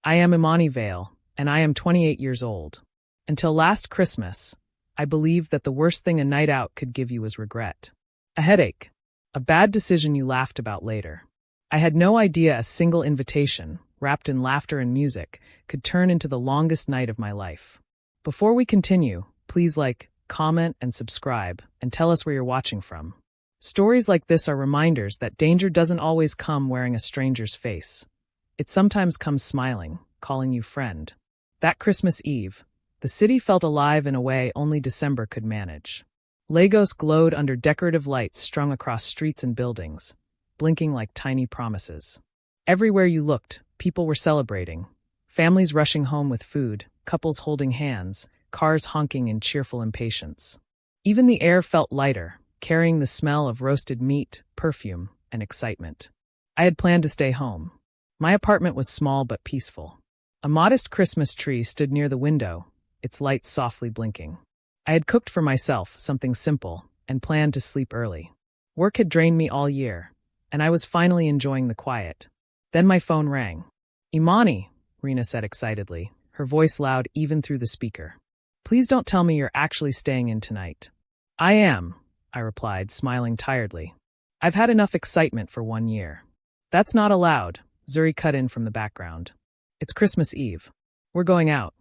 I am Imani Vale, and I am 28 years old. Until last Christmas, I believed that the worst thing a night out could give you was regret. A headache. A bad decision you laughed about later. I had no idea a single invitation, wrapped in laughter and music, could turn into the longest night of my life. Before we continue, please like, comment, and subscribe, and tell us where you're watching from. Stories like this are reminders that danger doesn't always come wearing a stranger's face. It sometimes comes smiling, calling you friend. That Christmas Eve, the city felt alive in a way only December could manage. Lagos glowed under decorative lights strung across streets and buildings, blinking like tiny promises. Everywhere you looked, people were celebrating. Families rushing home with food, couples holding hands, cars honking in cheerful impatience. Even the air felt lighter, carrying the smell of roasted meat, perfume, and excitement. I had planned to stay home. My apartment was small but peaceful. A modest Christmas tree stood near the window, its lights softly blinking. I had cooked for myself something simple and planned to sleep early. Work had drained me all year, and I was finally enjoying the quiet. Then my phone rang. "Imani," Rena said excitedly, her voice loud even through the speaker. "Please don't tell me you're actually staying in tonight." "I am," I replied, smiling tiredly. "I've had enough excitement for 1 year." "That's not allowed," Zuri cut in from the background. "It's Christmas Eve. We're going out."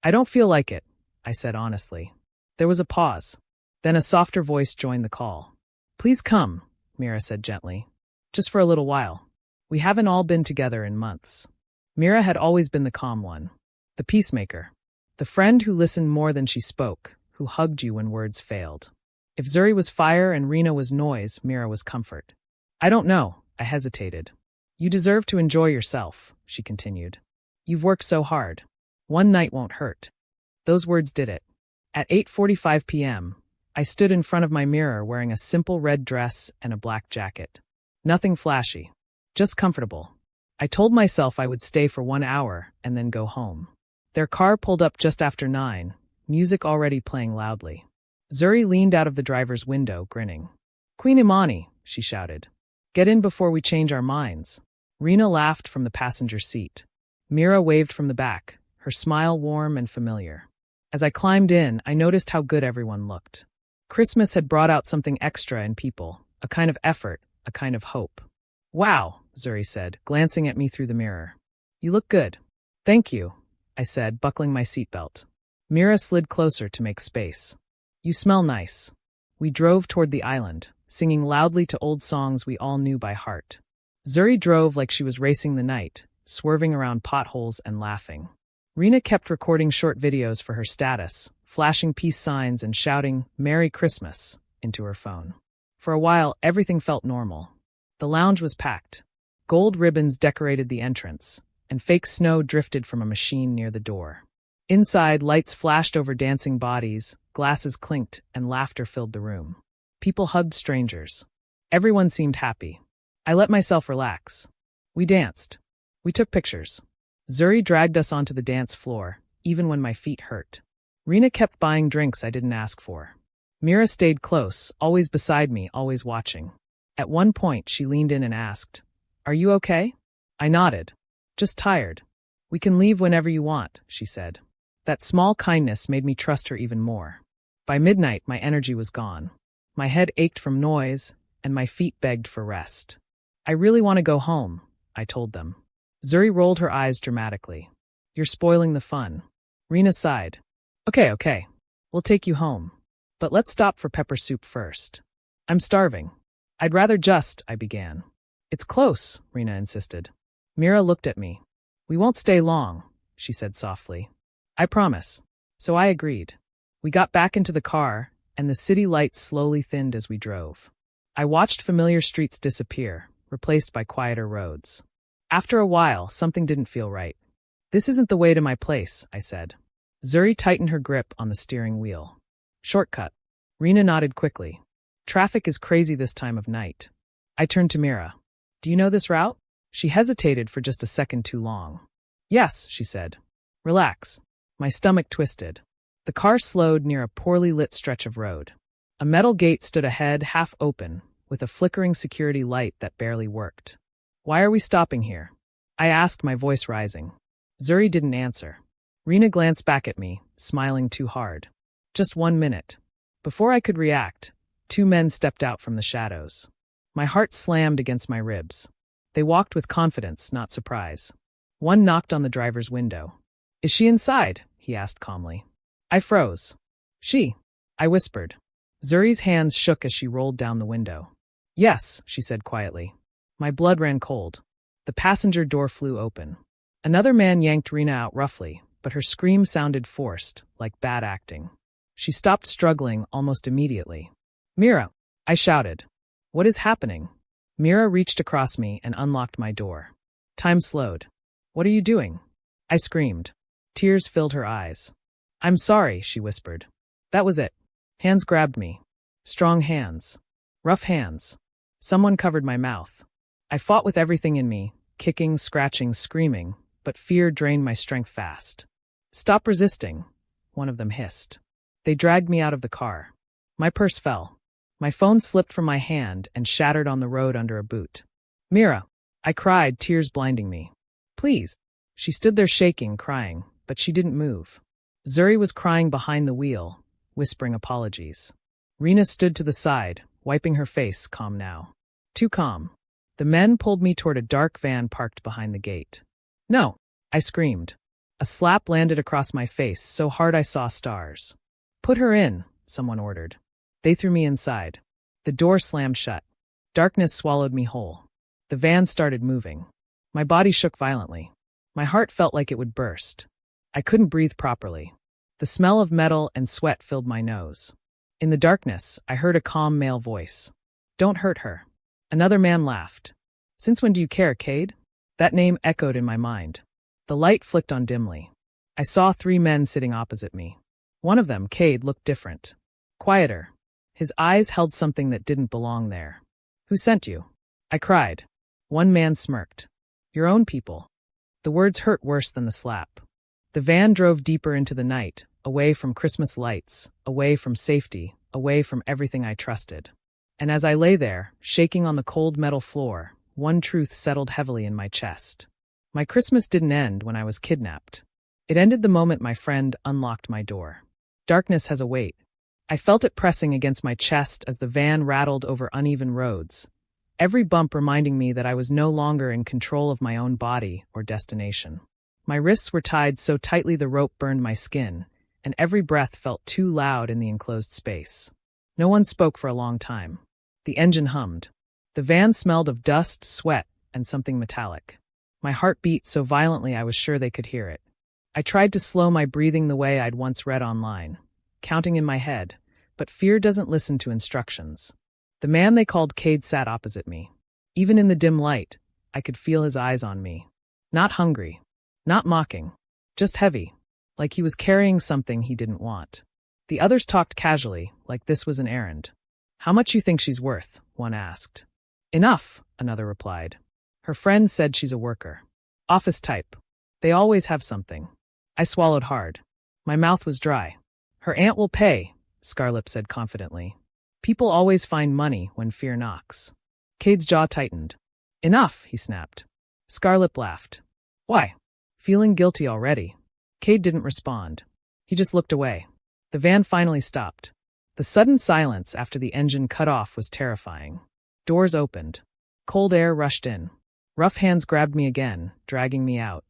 "I don't feel like it," I said honestly. There was a pause. Then a softer voice joined the call. "Please come," Mira said gently. "Just for a little while. We haven't all been together in months." Mira had always been the calm one. The peacemaker. The friend who listened more than she spoke, who hugged you when words failed. If Zuri was fire and Rena was noise, Mira was comfort. "I don't know," I hesitated. "You deserve to enjoy yourself," she continued. "You've worked so hard. 1 night won't hurt." Those words did it. At 8:45 p.m., I stood in front of my mirror wearing a simple red dress and a black jacket. Nothing flashy. Just comfortable. I told myself I would stay for 1 hour and then go home. Their car pulled up just after 9, music already playing loudly. Zuri leaned out of the driver's window, grinning. "Queen Imani," she shouted. "Get in before we change our minds." Rena laughed from the passenger seat. Mira waved from the back, her smile warm and familiar. As I climbed in, I noticed how good everyone looked. Christmas had brought out something extra in people, a kind of effort, a kind of hope. "Wow," Zuri said, glancing at me through the mirror. "You look good." "Thank you," I said, buckling my seatbelt. Mira slid closer to make space. "You smell nice." We drove toward the island, singing loudly to old songs we all knew by heart. Zuri drove like she was racing the night, swerving around potholes and laughing. Rena kept recording short videos for her status, flashing peace signs and shouting, "Merry Christmas," into her phone. For a while, everything felt normal. The lounge was packed. Gold ribbons decorated the entrance, and fake snow drifted from a machine near the door. Inside, lights flashed over dancing bodies, glasses clinked, and laughter filled the room. People hugged strangers. Everyone seemed happy. I let myself relax. We danced. We took pictures. Zuri dragged us onto the dance floor, even when my feet hurt. Rena kept buying drinks I didn't ask for. Mira stayed close, always beside me, always watching. At one point, she leaned in and asked, "Are you okay?" I nodded. "Just tired." "We can leave whenever you want," she said. That small kindness made me trust her even more. By midnight, my energy was gone. My head ached from noise, and my feet begged for rest. "I really want to go home," I told them. Zuri rolled her eyes dramatically. "You're spoiling the fun." Rena sighed. Okay. We'll take you home. But let's stop for pepper soup first." "I'm starving." "I'd rather just," I began. "It's close," Rena insisted. Mira looked at me. "We won't stay long," she said softly. "I promise." So I agreed. We got back into the car, and the city lights slowly thinned as we drove. I watched familiar streets disappear, replaced by quieter roads. After a while, something didn't feel right. "This isn't the way to my place," I said. Zuri tightened her grip on the steering wheel. "Shortcut." Rena nodded quickly. "Traffic is crazy this time of night." I turned to Mira. "Do you know this route?" She hesitated for just a second too long. "Yes," she said. "Relax." My stomach twisted. The car slowed near a poorly lit stretch of road. A metal gate stood ahead, half open, with a flickering security light that barely worked. "Why are we stopping here?" I asked, my voice rising. Zuri didn't answer. Rena glanced back at me, smiling too hard. Just 1 minute. Before I could react, 2 men stepped out from the shadows. My heart slammed against my ribs. They walked with confidence, not surprise. One knocked on the driver's window. "Is she inside?" he asked calmly. I froze. "She," I whispered. Zuri's hands shook as she rolled down the window. "Yes," she said quietly. My blood ran cold. The passenger door flew open. Another man yanked Rena out roughly, but her scream sounded forced, like bad acting. She stopped struggling almost immediately. "Mira!" I shouted. "What is happening?" Mira reached across me and unlocked my door. Time slowed. "What are you doing?" I screamed. Tears filled her eyes. "I'm sorry," she whispered. That was it. Hands grabbed me. Strong hands. Rough hands. Someone covered my mouth. I fought with everything in me, kicking, scratching, screaming, but fear drained my strength fast. "Stop resisting," one of them hissed. They dragged me out of the car. My purse fell. My phone slipped from my hand and shattered on the road under a boot. "Mira!" I cried, tears blinding me. "Please!" She stood there shaking, crying, but she didn't move. Zuri was crying behind the wheel, whispering apologies. Rena stood to the side, wiping her face, calm now. Too calm. The men pulled me toward a dark van parked behind the gate. "No!" I screamed. A slap landed across my face so hard I saw stars. "Put her in," someone ordered. They threw me inside. The door slammed shut. Darkness swallowed me whole. The van started moving. My body shook violently. My heart felt like it would burst. I couldn't breathe properly. The smell of metal and sweat filled my nose. In the darkness, I heard a calm male voice. "Don't hurt her." Another man laughed. "Since when do you care, Cade?" That name echoed in my mind. The light flicked on dimly. I saw 3 men sitting opposite me. One of them, Cade, looked different. Quieter. His eyes held something that didn't belong there. "Who sent you?" I cried. One man smirked. "Your own people." The words hurt worse than the slap. The van drove deeper into the night, away from Christmas lights, away from safety, away from everything I trusted. And as I lay there, shaking on the cold metal floor, one truth settled heavily in my chest. My Christmas didn't end when I was kidnapped. It ended the moment my friend unlocked my door. Darkness has a weight. I felt it pressing against my chest as the van rattled over uneven roads, every bump reminding me that I was no longer in control of my own body or destination. My wrists were tied so tightly the rope burned my skin, and every breath felt too loud in the enclosed space. No one spoke for a long time. The engine hummed. The van smelled of dust, sweat, and something metallic. My heart beat so violently I was sure they could hear it. I tried to slow my breathing the way I'd once read online, counting in my head, but fear doesn't listen to instructions. The man they called Cade sat opposite me. Even in the dim light, I could feel his eyes on me. Not hungry. Not mocking. Just heavy. Like he was carrying something he didn't want. The others talked casually, like this was an errand. "How much you think she's worth?" one asked. "Enough," another replied. "Her friend said she's a worker. Office type. They always have something." I swallowed hard. My mouth was dry. "Her aunt will pay," Scarlett said confidently. "People always find money when fear knocks." Cade's jaw tightened. "Enough," he snapped. Scarlett laughed. "Why?" "Feeling guilty already." Cade didn't respond. He just looked away. The van finally stopped. The sudden silence after the engine cut off was terrifying. Doors opened. Cold air rushed in. Rough hands grabbed me again, dragging me out.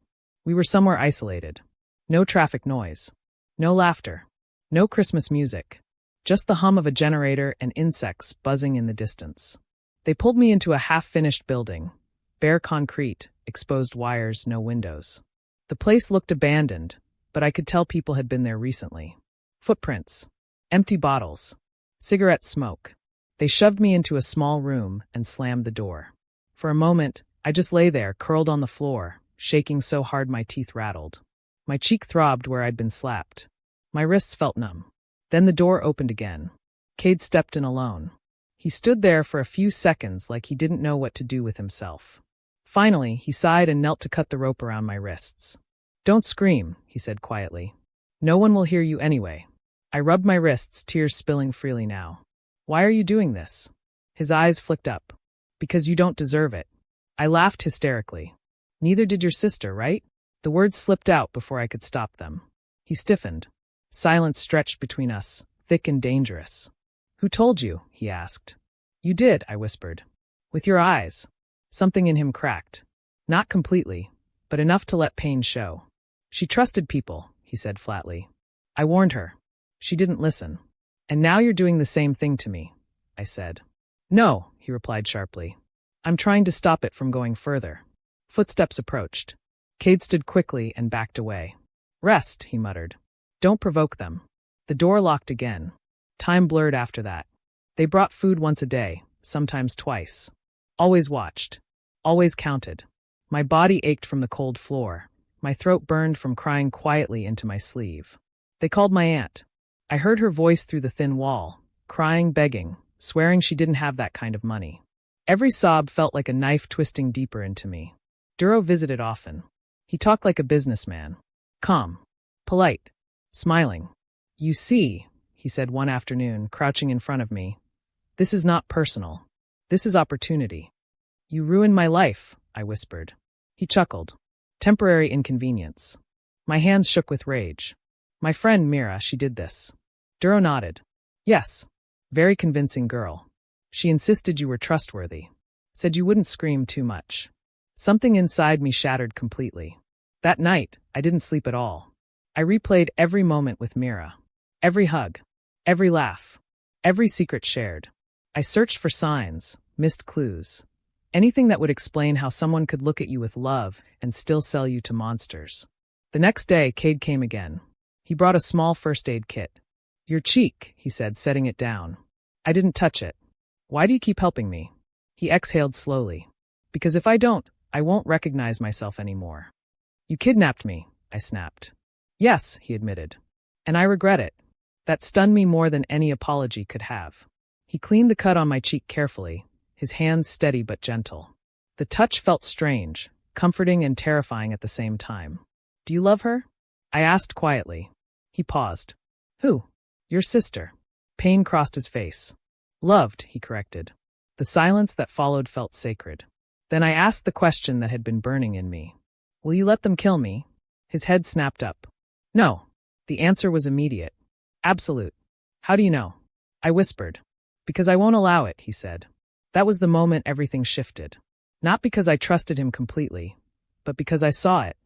We were somewhere isolated. No traffic noise. No laughter. No Christmas music. Just the hum of a generator and insects buzzing in the distance. They pulled me into a half-finished building. Bare concrete, exposed wires, no windows. The place looked abandoned, but I could tell people had been there recently. Footprints. Empty bottles. Cigarette smoke. They shoved me into a small room and slammed the door. For a moment, I just lay there, curled on the floor, shaking so hard my teeth rattled. My cheek throbbed where I'd been slapped. My wrists felt numb. Then the door opened again. Cade stepped in alone. He stood there for a few seconds like he didn't know what to do with himself. Finally, he sighed and knelt to cut the rope around my wrists. "Don't scream," he said quietly. "No one will hear you anyway." I rubbed my wrists, tears spilling freely now. "Why are you doing this?" His eyes flicked up. "Because you don't deserve it." I laughed hysterically. "Neither did your sister, right?" The words slipped out before I could stop them. He stiffened. Silence stretched between us, thick and dangerous. "Who told you?" he asked. "You did," I whispered. "With your eyes." Something in him cracked. Not completely, but enough to let pain show. "She trusted people," he said flatly. "I warned her. She didn't listen. And now you're doing the same thing to me," I said. "No," he replied sharply. "I'm trying to stop it from going further." Footsteps approached. Cade stood quickly and backed away. "Rest," he muttered. "Don't provoke them." The door locked again. Time blurred after that. They brought food once a day, sometimes twice. Always watched. Always counted. My body ached from the cold floor. My throat burned from crying quietly into my sleeve. They called my aunt. I heard her voice through the thin wall, crying, begging, swearing she didn't have that kind of money. Every sob felt like a knife twisting deeper into me. Duro visited often. He talked like a businessman. Calm. Polite. Smiling. "You see," he said one afternoon, crouching in front of me, "this is not personal. This is opportunity." "You ruined my life," I whispered. He chuckled. "Temporary inconvenience." My hands shook with rage. "My friend Mira, she did this." Duro nodded. "Yes. Very convincing girl. She insisted you were trustworthy. Said you wouldn't scream too much." Something inside me shattered completely. That night, I didn't sleep at all. I replayed every moment with Mira. Every hug. Every laugh. Every secret shared. I searched for signs, missed clues. Anything that would explain how someone could look at you with love and still sell you to monsters. The next day, Cade came again. He brought a small first aid kit. "Your cheek," he said, setting it down. I didn't touch it. "Why do you keep helping me?" He exhaled slowly. "Because if I don't, I won't recognize myself anymore." "You kidnapped me," I snapped. "Yes," he admitted. "And I regret it." That stunned me more than any apology could have. He cleaned the cut on my cheek carefully, his hands steady but gentle. The touch felt strange, comforting and terrifying at the same time. "Do you love her?" I asked quietly. He paused. "Who?" "Your sister." Pain crossed his face. "Loved," he corrected. The silence that followed felt sacred. Then I asked the question that had been burning in me. "Will you let them kill me?" His head snapped up. "No." The answer was immediate. Absolute. "How do you know?" I whispered. "Because I won't allow it," he said. That was the moment everything shifted. Not because I trusted him completely, but because I saw it.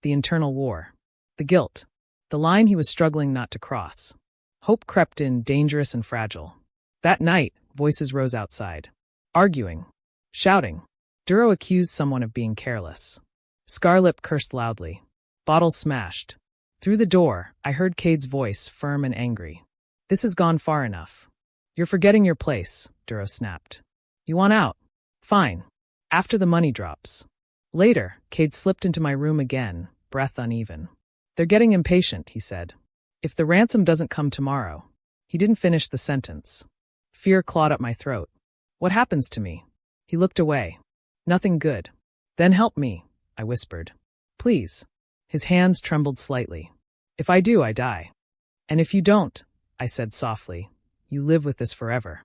The internal war. The guilt. The line he was struggling not to cross. Hope crept in, dangerous and fragile. That night, voices rose outside. Arguing. Shouting. Duro accused someone of being careless. Scarlip cursed loudly. Bottles smashed. Through the door, I heard Cade's voice, firm and angry. "This has gone far enough." "You're forgetting your place," Duro snapped. "You want out? Fine. After the money drops." Later, Cade slipped into my room again, breath uneven. "They're getting impatient," he said. "If the ransom doesn't come tomorrow." He didn't finish the sentence. Fear clawed up my throat. "What happens to me?" He looked away. "Nothing good." "Then help me," I whispered. "Please." His hands trembled slightly. "If I do, I die." "And if you don't," I said softly, "you live with this forever."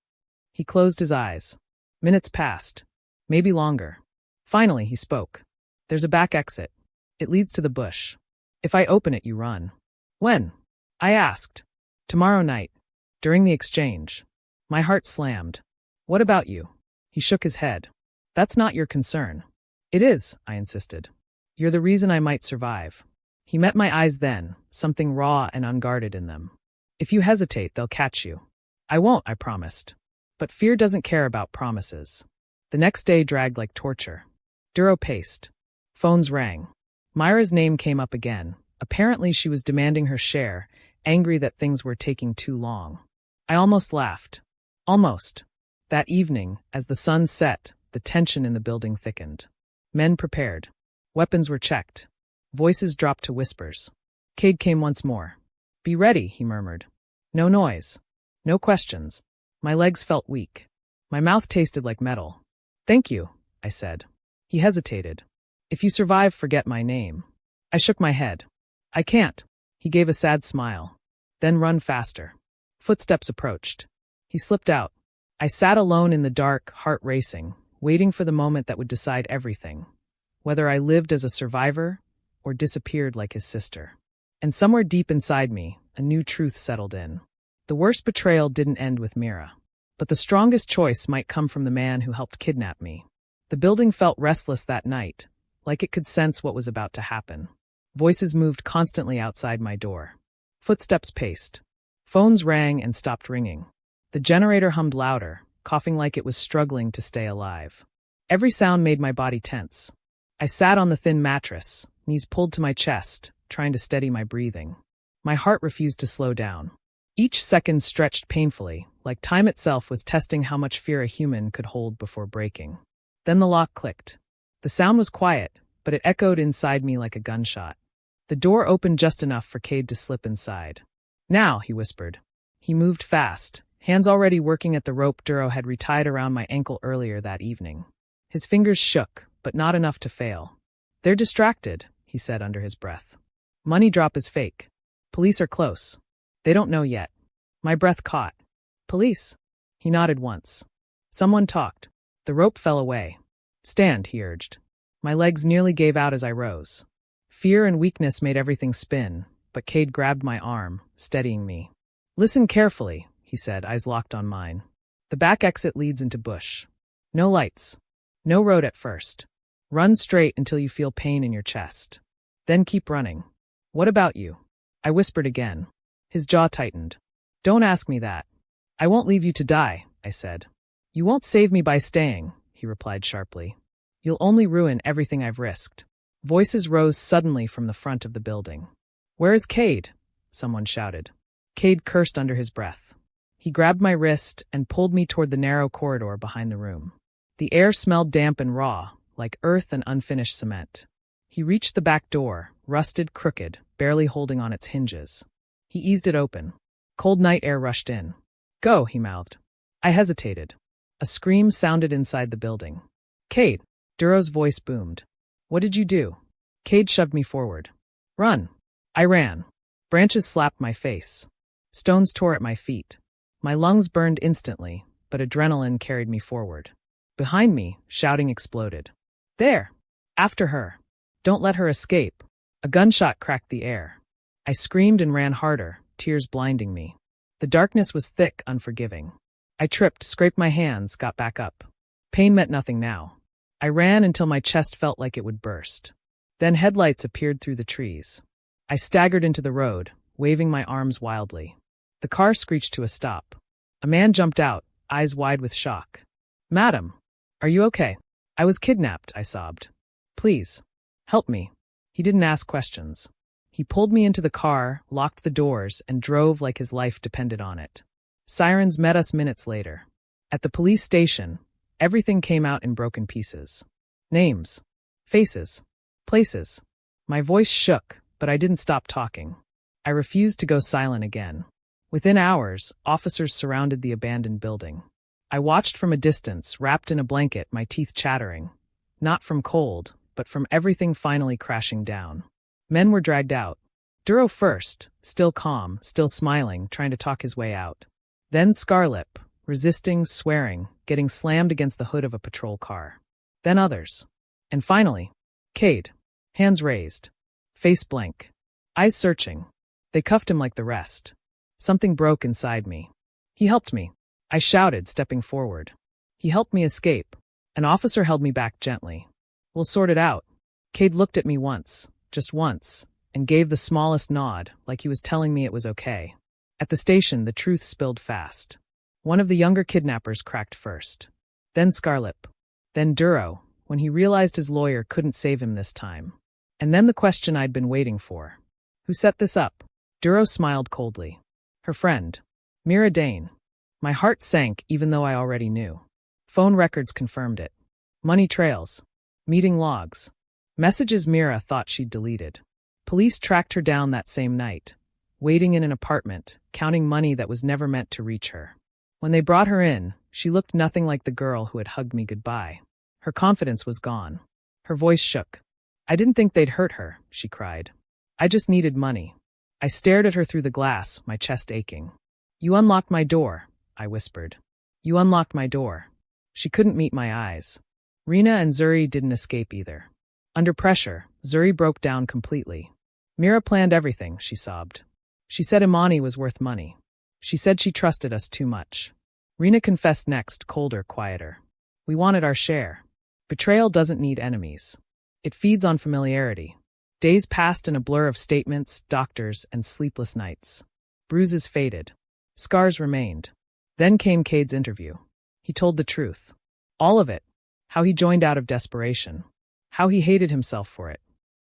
He closed his eyes. Minutes passed. Maybe longer. Finally, he spoke. "There's a back exit. It leads to the bush. If I open it, you run." "When?" I asked. "Tomorrow night. During the exchange." My heart slammed. "What about you?" He shook his head. "That's not your concern." "It is," I insisted. "You're the reason I might survive." He met my eyes then, something raw and unguarded in them. "If you hesitate, they'll catch you." "I won't," I promised. But fear doesn't care about promises. The next day dragged like torture. Duro paced. Phones rang. Myra's name came up again. Apparently she was demanding her share, angry that things were taking too long. I almost laughed. Almost. That evening, as the sun set, the tension in the building thickened. Men prepared. Weapons were checked. Voices dropped to whispers. Cade came once more. "Be ready," he murmured. No noise. No questions. My legs felt weak. My mouth tasted like metal. "Thank you," I said. He hesitated. "If you survive, forget my name." I shook my head. "I can't." He gave a sad smile. "Then run faster." Footsteps approached. He slipped out. I sat alone in the dark, heart racing, waiting for the moment that would decide everything. Whether I lived as a survivor or disappeared like his sister. And somewhere deep inside me, a new truth settled in. The worst betrayal didn't end with Mira. But the strongest choice might come from the man who helped kidnap me. The building felt restless that night, like it could sense what was about to happen. Voices moved constantly outside my door. Footsteps paced. Phones rang and stopped ringing. The generator hummed louder, coughing like it was struggling to stay alive. Every sound made my body tense. I sat on the thin mattress, knees pulled to my chest, trying to steady my breathing. My heart refused to slow down. Each second stretched painfully, like time itself was testing how much fear a human could hold before breaking. Then the lock clicked. The sound was quiet, but it echoed inside me like a gunshot. The door opened just enough for Cade to slip inside. "Now," he whispered. He moved fast, hands already working at the rope Duro had retied around my ankle earlier that evening. His fingers shook, but not enough to fail. "They're distracted," he said under his breath. "Money drop is fake. Police are close. They don't know yet." My breath caught. "Police?" He nodded once. "Someone talked." The rope fell away. "Stand," he urged. My legs nearly gave out as I rose. Fear and weakness made everything spin, but Cade grabbed my arm, steadying me. "Listen carefully," he said, eyes locked on mine. "The back exit leads into bush. No lights. No road at first. Run straight until you feel pain in your chest. Then keep running." "What about you?" I whispered again. His jaw tightened. "Don't ask me that." "I won't leave you to die," I said. "You won't save me by staying," he replied sharply. "You'll only ruin everything I've risked." Voices rose suddenly from the front of the building. "Where is Cade?" someone shouted. Cade cursed under his breath. He grabbed my wrist and pulled me toward the narrow corridor behind the room. The air smelled damp and raw, like earth and unfinished cement. He reached the back door, rusted, crooked, barely holding on its hinges. He eased it open. Cold night air rushed in. "Go," he mouthed. I hesitated. A scream sounded inside the building. "Cade!" Duro's voice boomed. "What did you do?" Cade shoved me forward. "Run." I ran. Branches slapped my face. Stones tore at my feet. My lungs burned instantly, but adrenaline carried me forward. Behind me, shouting exploded. "There! After her! Don't let her escape!" A gunshot cracked the air. I screamed and ran harder, tears blinding me. The darkness was thick, unforgiving. I tripped, scraped my hands, got back up. Pain meant nothing now. I ran until my chest felt like it would burst. Then headlights appeared through the trees. I staggered into the road, waving my arms wildly. The car screeched to a stop. A man jumped out, eyes wide with shock. "Madam, are you okay?" "I was kidnapped," I sobbed. "Please, help me." He didn't ask questions. He pulled me into the car, locked the doors, and drove like his life depended on it. Sirens met us minutes later. At the police station, everything came out in broken pieces. Names, faces, places. My voice shook, but I didn't stop talking. I refused to go silent again. Within hours, officers surrounded the abandoned building. I watched from a distance, wrapped in a blanket, my teeth chattering. Not from cold, but from everything finally crashing down. Men were dragged out. Duro first, still calm, still smiling, trying to talk his way out. Then Scarlip, resisting, swearing, getting slammed against the hood of a patrol car. Then others. And finally, Cade, hands raised, face blank, eyes searching. They cuffed him like the rest. Something broke inside me. "He helped me," I shouted, stepping forward. "He helped me escape." An officer held me back gently. "We'll sort it out." Cade looked at me once, just once, and gave the smallest nod, like he was telling me it was okay. At the station, the truth spilled fast. One of the younger kidnappers cracked first. Then Scarlip. Then Duro, when he realized his lawyer couldn't save him this time. And then the question I'd been waiting for. "Who set this up?" Duro smiled coldly. "Her friend, Mira Dane." My heart sank even though I already knew. Phone records confirmed it. Money trails. Meeting logs. Messages Mira thought she'd deleted. Police tracked her down that same night, waiting in an apartment, counting money that was never meant to reach her. When they brought her in, she looked nothing like the girl who had hugged me goodbye. Her confidence was gone. Her voice shook. "I didn't think they'd hurt her," she cried. "I just needed money." I stared at her through the glass, my chest aching. "You unlocked my door," I whispered. "You unlocked my door." She couldn't meet my eyes. Rena and Zuri didn't escape either. Under pressure, Zuri broke down completely. Mira planned everything, she sobbed. She said Imani was worth money. She said she trusted us too much. Rena confessed next, colder, quieter. We wanted our share. Betrayal doesn't need enemies. It feeds on familiarity. Days passed in a blur of statements, doctors, and sleepless nights. Bruises faded. Scars remained. Then came Cade's interview. He told the truth. All of it. How he joined out of desperation. How he hated himself for it.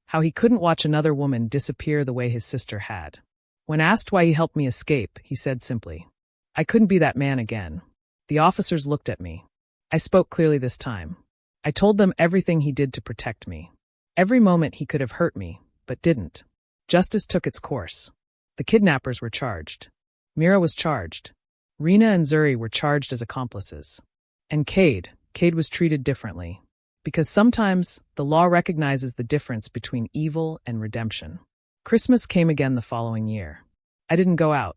How he couldn't watch another woman disappear the way his sister had. When asked why he helped me escape, he said simply, "I couldn't be that man again." The officers looked at me. I spoke clearly this time. I told them everything he did to protect me. Every moment he could have hurt me, but didn't. Justice took its course. The kidnappers were charged. Mira was charged. Rena and Zuri were charged as accomplices. And Cade was treated differently. Because sometimes the law recognizes the difference between evil and redemption. Christmas came again the following year. I didn't go out.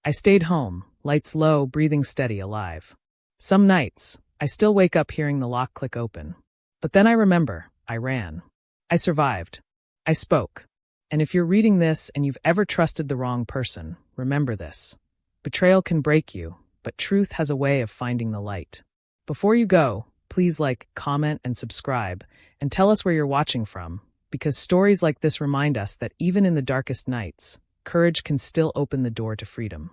I stayed home, lights low, breathing steady, alive. Some nights, I still wake up hearing the lock click open. But then I remember, I ran. I survived. I spoke. And if you're reading this and you've ever trusted the wrong person, remember this. Betrayal can break you, but truth has a way of finding the light. Before you go, please like, comment, and subscribe, and tell us where you're watching from, because stories like this remind us that even in the darkest nights, courage can still open the door to freedom.